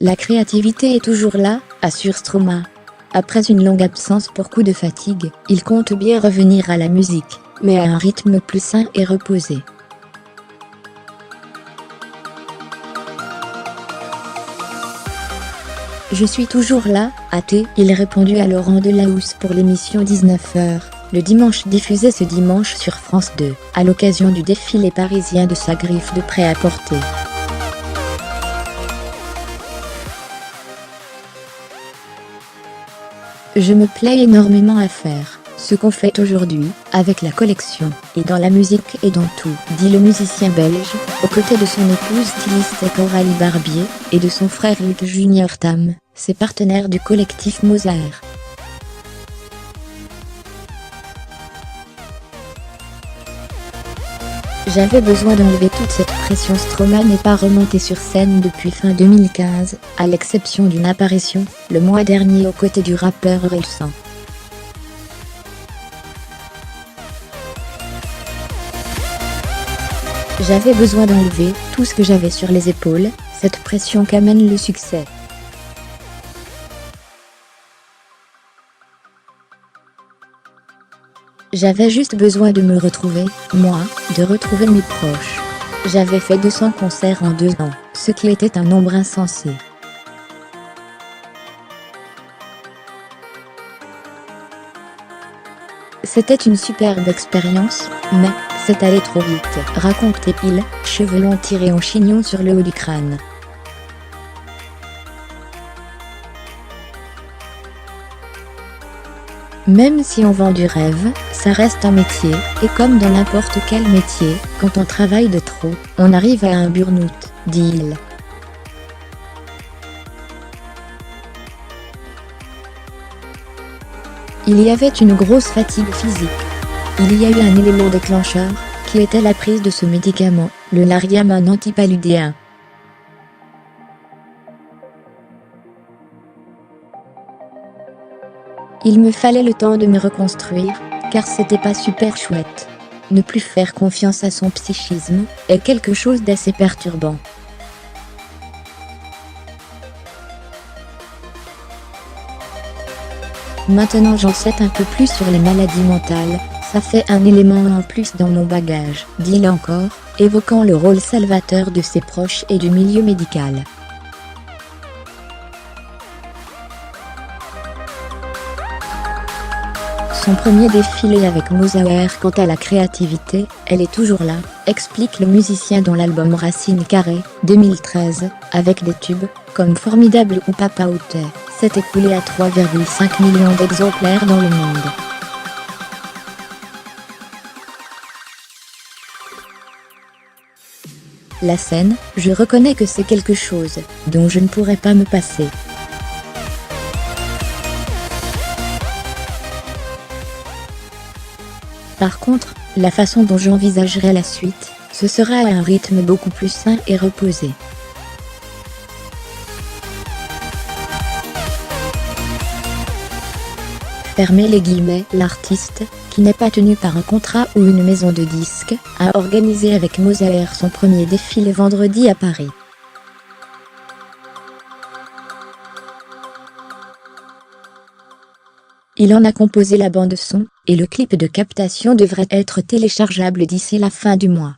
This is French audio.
La créativité est toujours là, assure Stromae. Après une longue absence pour coup de fatigue, il compte bien revenir à la musique, mais à un rythme plus sain et reposé. Je suis toujours là, athée, il répondu à Laurent Delahousse pour l'émission 19h, le dimanche diffusée ce dimanche sur France 2, à l'occasion du défilé parisien de sa griffe de prêt-à-porter. Je me plais énormément à faire ce qu'on fait aujourd'hui, avec la collection, et dans la musique et dans tout, dit le musicien belge, aux côtés de son épouse styliste Coralie Barbier, et de son frère Luc Junior Tam, ses partenaires du collectif Mosaer. J'avais besoin d'enlever toute cette pression. Stromae n'est pas remonté sur scène depuis fin 2015, à l'exception d'une apparition, le mois dernier aux côtés du rappeur Orelsan. J'avais besoin d'enlever tout ce que j'avais sur les épaules, cette pression qu'amène le succès. J'avais juste besoin de me retrouver, moi, de retrouver mes proches. J'avais fait 200 concerts en 2 ans, ce qui était un nombre insensé. C'était une superbe expérience, mais c'est allé trop vite, racontait-il, cheveux longs tirés en chignon sur le haut du crâne. Même si on vend du rêve, ça reste un métier, et comme dans n'importe quel métier, quand on travaille de trop, on arrive à un burn-out, dit-il. Il y avait une grosse fatigue physique. Il y a eu un élément déclencheur, qui était la prise de ce médicament, le Lariam, un antipaludéen. Il me fallait le temps de me reconstruire, car c'était pas super chouette. Ne plus faire confiance à son psychisme est quelque chose d'assez perturbant. Maintenant j'en sais un peu plus sur les maladies mentales, ça fait un élément en plus dans mon bagage, dit-il encore, évoquant le rôle salvateur de ses proches et du milieu médical. Son premier défilé avec Mosaer. Quant à la créativité, elle est toujours là, explique le musicien dont l'album Racine Carrée, 2013, avec des tubes, comme Formidable ou Papa Outé, s'est écoulé à 3,5 millions d'exemplaires dans le monde. La scène, je reconnais que c'est quelque chose dont je ne pourrais pas me passer. Par contre, la façon dont j'envisagerai la suite, ce sera à un rythme beaucoup plus sain et reposé. Fermez les guillemets. L'artiste, qui n'est pas tenu par un contrat ou une maison de disques, a organisé avec Mosaer son premier défilé vendredi à Paris. Il en a composé la bande-son, et le clip de captation devrait être téléchargeable d'ici la fin du mois.